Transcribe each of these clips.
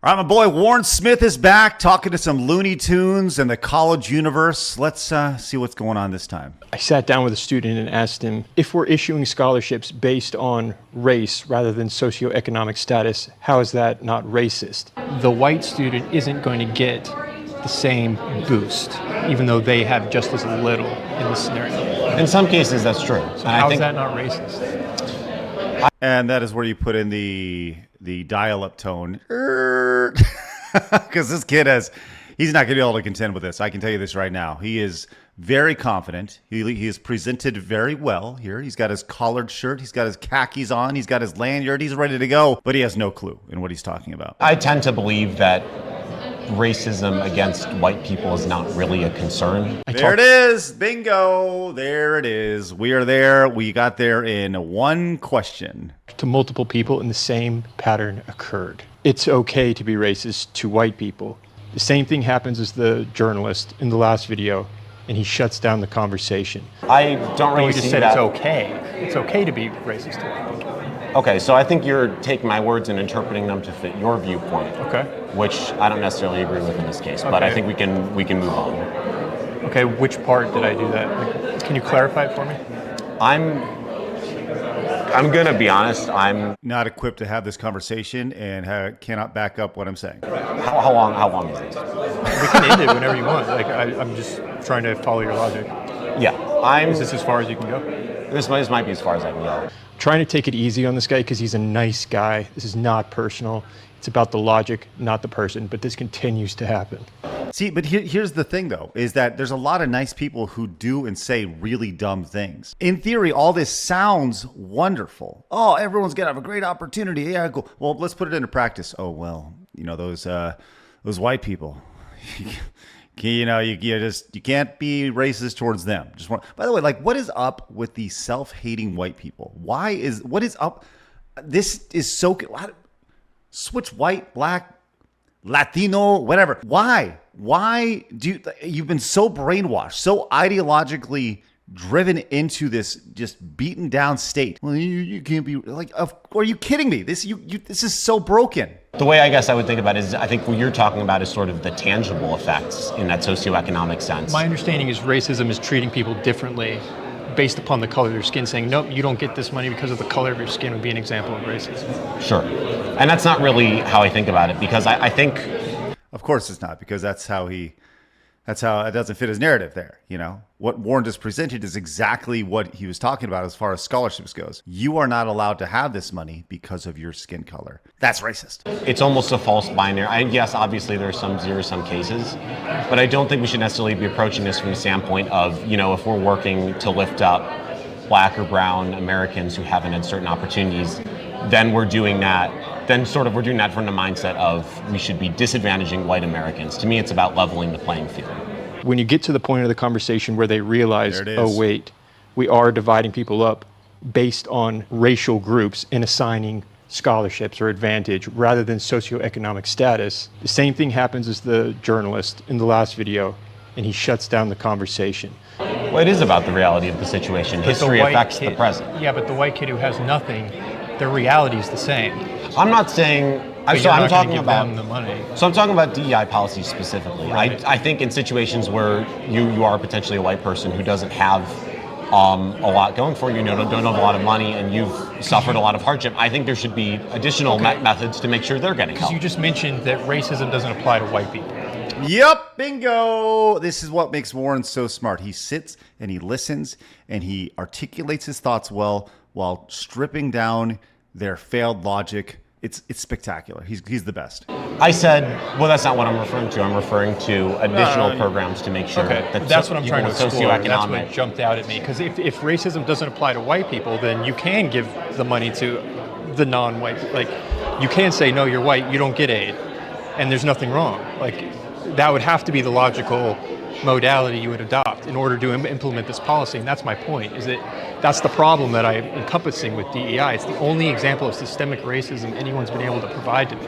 All right, my boy Warren Smith is back talking to some Looney Tunes and the college universe. Let's see what's going on this time. I sat down with a student and asked him, if we're issuing scholarships based on race rather than socioeconomic status, how is that not racist? The white student isn't going to get the same boost, even though they have just as little in this scenario. In some cases, that's true. So how is that not racist? And that is where you put in the dial-up tone. Because this kid he's not going to be able to contend with this. I can tell you this right now. He is very confident. He is presented very well here. He's got his collared shirt. He's got his khakis on. He's got his lanyard. He's ready to go. But he has no clue in what he's talking about. I tend to believe that racism against white people is not really a concern. There it is. Bingo. There it is. We are there. We got there in one question. To multiple people and the same pattern occurred. It's okay to be racist to white people. The same thing happens as the journalist in the last video, and he shuts down the conversation. I don't really You just see said that. it's okay. It's okay to be racist to white people. Okay, so I think you're taking my words and interpreting them to fit your viewpoint. Okay. Which I don't necessarily agree with in this case, but I think we can move on. Okay, which part did I do that? Like, can you clarify it for me? I'm gonna be honest. I'm Not equipped to have this conversation and cannot back up what I'm saying. how long is this? We can end it whenever you want. Like I'm just trying to follow your logic. Yeah, Is this as far as you can go? This might be as far as I can go. Trying to take it easy on this guy because he's a nice guy. This is not personal. It's about the logic, not the person. But this continues to happen. See, but here's the thing, though, is that there's a lot of nice people who do and say really dumb things. In theory, all this sounds wonderful. Oh, everyone's going to have a great opportunity. Yeah, cool. Well, let's put it into practice. Oh, well, those white people, you can't be racist towards them. By the way, like, what is up with the self-hating white people? What is up? This is so, switch white, black, Latino, whatever. Why you've been so brainwashed, so ideologically driven into this just beaten down state? Well, you can't be like, are you kidding me? This is so broken. The way I guess I would think about it is I think what you're talking about is sort of the tangible effects in that socioeconomic sense. My understanding is racism is treating people differently based upon the color of their skin, saying, nope, you don't get this money because of the color of your skin would be an example of racism. Sure. And that's not really how I think about it, because I think... Of course it's not, because that's how it doesn't fit his narrative there. What Warren just presented is exactly what he was talking about as far as scholarships goes. You are not allowed to have this money because of your skin color. That's racist. It's almost a false binary. Yes, obviously there are some zero-sum cases, but I don't think we should necessarily be approaching this from the standpoint of, if we're working to lift up black or brown Americans who haven't had certain opportunities, then we're doing that from the mindset of we should be disadvantaging white Americans. To me, it's about leveling the playing field. When you get to the point of the conversation where they realize, oh, wait, we are dividing people up based on racial groups and assigning scholarships or advantage rather than socioeconomic status, the same thing happens as the journalist in the last video, and he shuts down the conversation. Well, it is about the reality of the situation. History affects the present. Yeah, but the white kid who has nothing, their reality is the same. I'm not saying... I'm talking about them the money. So I'm talking about DEI policies specifically. Right. I think in situations where you are potentially a white person who doesn't have a lot going for you, don't have a lot of money, and you've suffered a lot of hardship, I think there should be additional methods to make sure they're getting help. You just mentioned that racism doesn't apply to white people. Yep, bingo. This is what makes Warren so smart. He sits and he listens and he articulates his thoughts well while stripping down their failed logic. It's spectacular. He's the best. I said, well, that's not what I'm referring to. I'm referring to additional programs to make sure that's what I'm trying to explore. That's Socioeconomic. what jumped out at me. Because if racism doesn't apply to white people, then you can give the money to the non-white. Like, you can say, no, you're white, you don't get aid. And there's nothing wrong. Like, that would have to be the logical modality you would adopt in order to implement this policy. And that's my point, is that that's the problem that I'm encompassing with DEI. It's the only example of systemic racism anyone's been able to provide to me.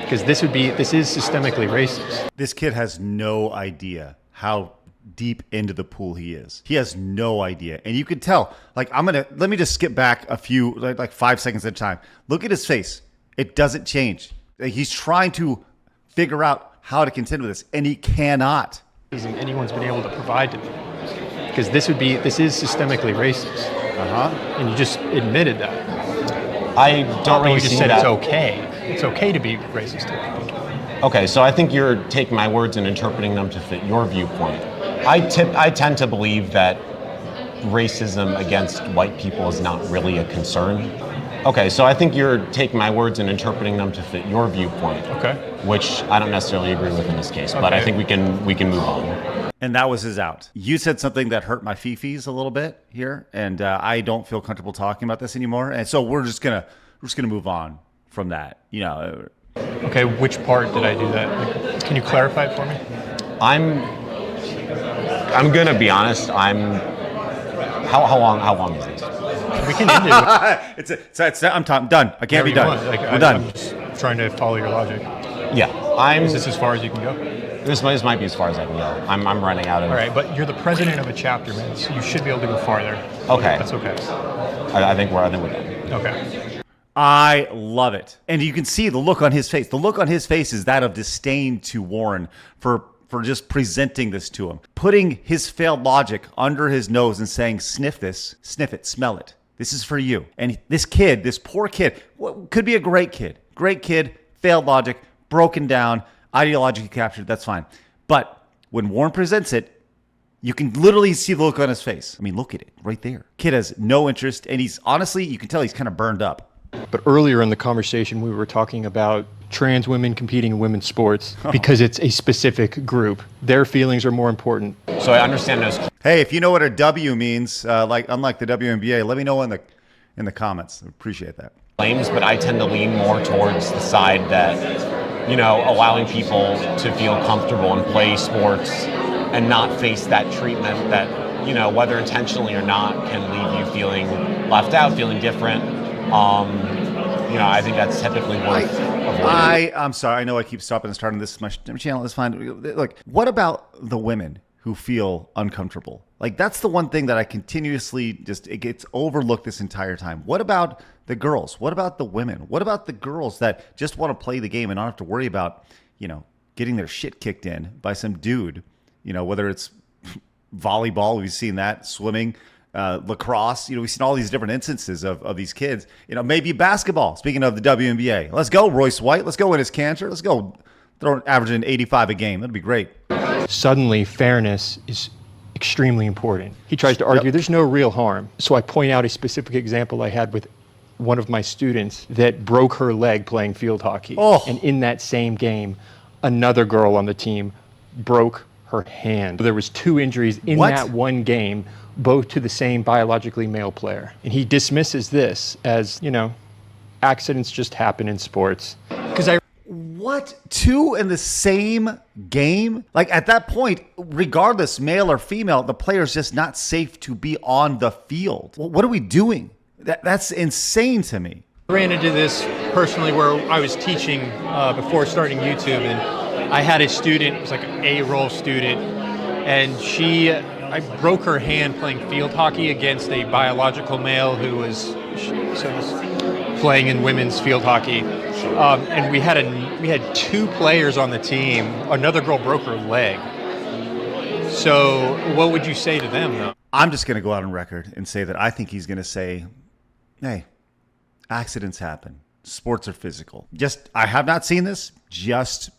Because this is systemically racist. This kid has no idea how deep into the pool he is. He has no idea. And you could tell, let me just skip back a few, like 5 seconds at a time. Look at his face. It doesn't change. He's trying to figure out how to contend with this, and he cannot. Anyone's been able to provide to me, because this is systemically racist, and you just admitted that. I don't really You just see said that. it's okay. It's okay to be racist. Okay, so I think you're taking my words and interpreting them to fit your viewpoint. I tend to believe that racism against white people is not really a concern. Okay, so I think you're taking my words and interpreting them to fit your viewpoint. Okay. Which I don't necessarily agree with in this case, but I think we can move on. And that was his out. You said something that hurt my fifis a little bit here, and I don't feel comfortable talking about this anymore. And so we're just gonna move on from that. You know. Okay, which part did I do that? Like, can you clarify it for me? I'm gonna be honest. How long is this? We can end it. I'm done. I can't be done. We're done. I'm just trying to follow your logic. Yeah, Is this as far as you can go? This might be as far as I can go. I'm running out of. All right, but you're the president of a chapter, man, so you should be able to go farther. Okay. That's okay. I think we're done. Okay. I love it. And you can see the look on his face. The look on his face is that of disdain to Warren for just presenting this to him. Putting his failed logic under his nose and saying, sniff it, smell it. This is for you. And this kid, this poor kid, could be a great kid, failed logic, broken down, ideologically captured, that's fine. But when Warren presents it, you can literally see the look on his face. I mean, look at it right there. Kid has no interest, and he's honestly, you can tell he's kind of burned up. But earlier in the conversation, we were talking about trans women competing in women's sports because it's a specific group. Their feelings are more important. So I understand those. Hey, if you know what a W means, unlike the WNBA, let me know in the comments. I appreciate that. Claims, but I tend to lean more towards the side that, allowing people to feel comfortable and play sports and not face that treatment that, whether intentionally or not, can leave you feeling left out, feeling different. I think that's typically worth avoiding. I'm sorry. I know I keep stopping and starting. This is my channel. It's fine. Look, what about the women who feel uncomfortable? Like, that's the one thing that I continuously it gets overlooked this entire time. What about the girls? What about the women? What about the girls that just want to play the game and not have to worry about, getting their shit kicked in by some dude, whether it's volleyball, we've seen that, swimming, lacrosse, we've seen all these different instances of these kids, maybe basketball. Speaking of the WNBA, let's go Royce White. Let's go Enes Kanter. Let's go averaging 85 a game. That'd be great. Suddenly, fairness is extremely important. He tries to argue there's no real harm. So I point out a specific example I had with one of my students that broke her leg playing field hockey. Oh. And in that same game, another girl on the team broke her hand. There was 2 injuries in that one game, both to the same biologically male player. And he dismisses this as, accidents just happen in sports. What? 2 in the same game? Like, at that point, regardless, male or female, the player's just not safe to be on the field. What are we doing? That's insane to me. I ran into this personally where I was teaching before starting YouTube, and I had a student, it was like an A-roll student, and I broke her hand playing field hockey against a biological male who was playing in women's field hockey. And we had 2 players on the team. Another girl broke her leg. So what would you say to them, though? I'm just going to go out on record and say that I think he's going to say, hey, accidents happen. Sports are physical. I have not seen this. Just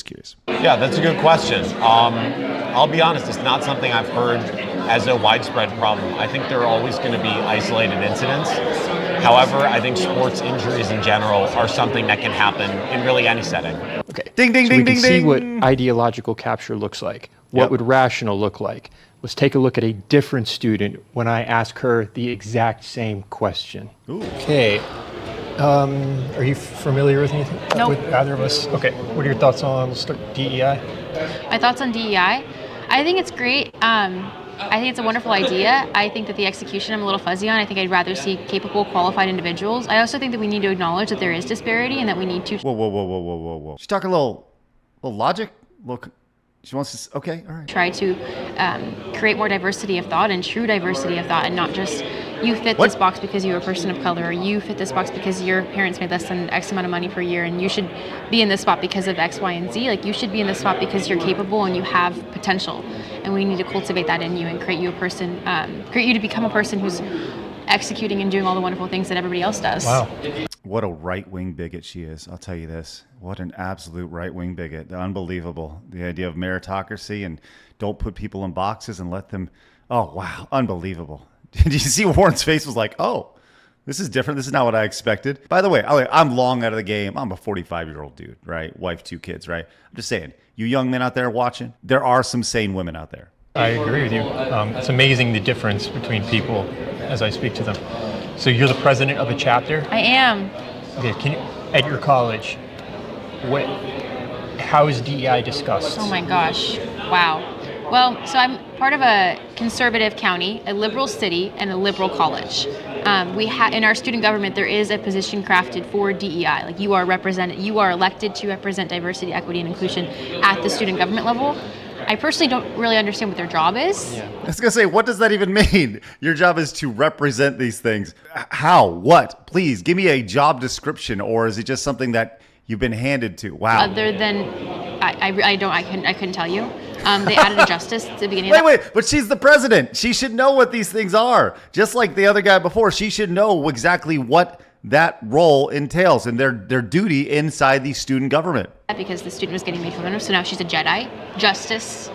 curious. Yeah, that's a good question. I'll be honest, it's not something I've heard as a widespread problem. I think there are always going to be isolated incidents. However, I think sports injuries in general are something that can happen in really any setting. Okay. Ding, ding, so ding, we can ding, see ding. what ideological capture looks like. What would rational look like? Let's take a look at a different student when I ask her the exact same question. Ooh. Okay. Are you familiar with anything? Nope. With either of us? Okay. What are your thoughts on DEI? My thoughts on DEI? I think it's great. I think it's a wonderful idea. I think that the execution I'm a little fuzzy on. I think I'd rather see capable, qualified individuals. I also think that we need to acknowledge that there is disparity and that we need to... Whoa. She's talking a little logic. Look, she wants to... Okay, all right. Try to create more diversity of thought and true diversity of thought and not just, you fit this box because you're a person of color, or you fit this box because your parents made less than X amount of money per year, and you should be in this spot because of X, Y, and Z. Like, you should be in this spot because you're capable and you have potential. And we need to cultivate that in you and create you to become a person who's executing and doing all the wonderful things that everybody else does. Wow. What a right-wing bigot she is. I'll tell you this. What an absolute right-wing bigot. Unbelievable. The idea of meritocracy and don't put people in boxes and let them... Oh, wow. Unbelievable. Did you see Warren's face was like, oh, this is different. This is not what I expected. By the way, I'm long out of the game. I'm a 45-year-old dude, right? Wife, 2 kids, right? I'm just saying, you young men out there watching, there are some sane women out there. I agree with you. It's amazing the difference between people as I speak to them. So you're the president of a chapter? I am. Okay, at your college, how is DEI discussed? Oh my gosh. Wow. Well, so I'm part of a conservative county, a liberal city, and a liberal college. In our student government, there is a position crafted for DEI. Like, you are elected to represent diversity, equity, and inclusion at the student government level. I personally don't really understand what their job is. Yeah. I was going to say, what does that even mean? Your job is to represent these things. How? What? Please, give me a job description, or is it just something that you've been handed to? Wow. Other than, I couldn't tell you. They added a justice at the beginning. Wait, but she's the president. She should know what these things are. Just like the other guy before, she should know exactly what that role entails and their duty inside the student government. Because the student was getting made fun of, so now she's a Jedi. Justice,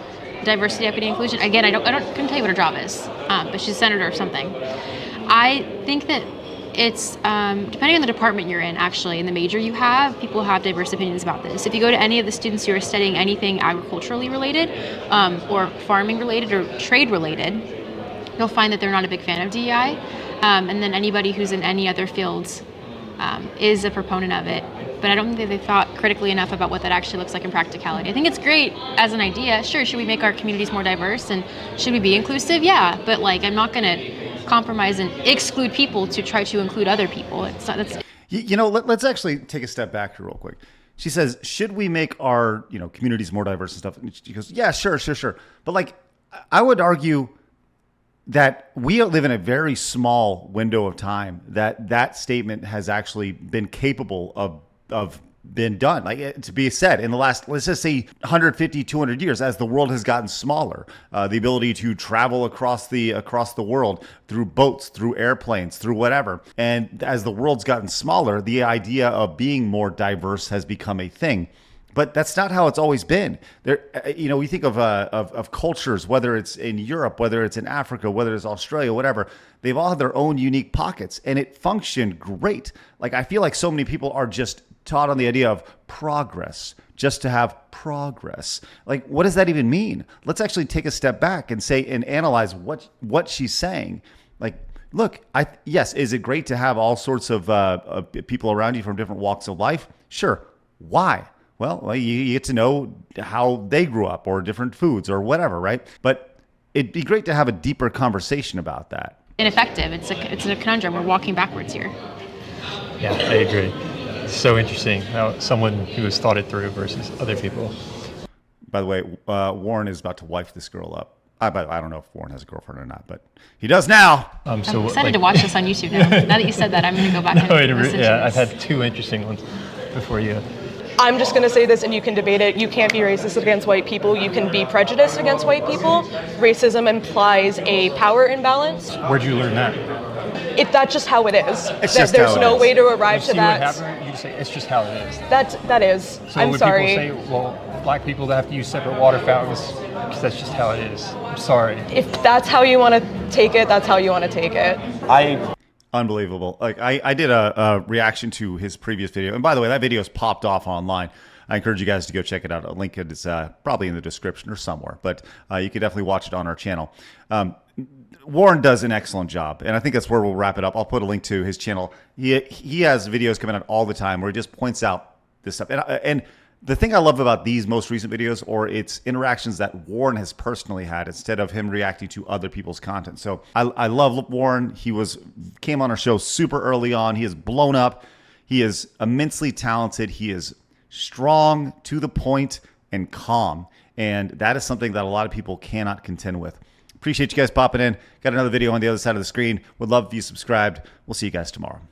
diversity, equity, inclusion. Again, couldn't tell you what her job is, but she's a senator or something. I think that it's depending on the department you're in, actually, and the major you have, people have diverse opinions about this. If you go to any of the students who are studying anything agriculturally related, or farming related, or trade related, you'll find that they're not a big fan of DEI. And then anybody who's in any other fields is a proponent of it. But I don't think that they thought critically enough about what that actually looks like in practicality. I think it's great as an idea. Sure, should we make our communities more diverse, and should we be inclusive? Yeah, but I'm not going to compromise and exclude people to try to include other people. Let's actually take a step back here real quick. She says, should we make our communities more diverse and stuff? And she goes, yeah, sure. But I would argue that we live in a very small window of time that statement has actually been capable of been done, to be said in the last, let's just say 150, 200 years, as the world has gotten smaller, the ability to travel across the world through boats, through airplanes, through whatever. And as the world's gotten smaller, the idea of being more diverse has become a thing. But that's not how it's always been. We think of cultures, whether it's in Europe, whether it's in Africa, whether it's Australia, whatever. They've all had their own unique pockets, and it functioned great. I feel like so many people are just taught on the idea of progress, just to have progress. What does that even mean? Let's actually take a step back and analyze what she's saying. Look, yes, is it great to have all sorts of people around you from different walks of life? Sure. Why? Well, you get to know how they grew up, or different foods, or whatever, right? But it'd be great to have a deeper conversation about that. Ineffective. It's a conundrum. We're walking backwards here. Yeah, I agree. It's so interesting how someone who has thought it through versus other people. By the way, Warren is about to wife this girl up. I don't know if Warren has a girlfriend or not, but he does now. I'm excited to watch this on YouTube now. Now that you said that, I'm going to go back and listen to this. I've had 2 interesting ones before you. I'm just going to say this, and you can debate it. You can't be racist against white people. You can be prejudiced against white people. Racism implies a power imbalance. Where'd you learn that? That's just how it is. There's no way to arrive to that. You just say it's just how it is. That is. So I'm when sorry. People say, well, black people have to use separate water fountains, because that's just how it is. I'm sorry. If that's how you want to take it, that's how you want to take it. Unbelievable. I did a reaction to his previous video. And by the way, that video is popped off online. I encourage you guys to go check it out. A link is probably in the description or somewhere, but you can definitely watch it on our channel. Warren does an excellent job, and I think that's where we'll wrap it up. I'll put a link to his channel. He has videos coming out all the time where he just points out this stuff. And the thing I love about these most recent videos, or it's interactions that Warren has personally had instead of him reacting to other people's content. So I love Warren. He came on our show super early on. He has blown up. He is immensely talented. He is strong, to the point, and calm. And that is something that a lot of people cannot contend with. Appreciate you guys popping in. Got another video on the other side of the screen. Would love if you subscribed. We'll see you guys tomorrow.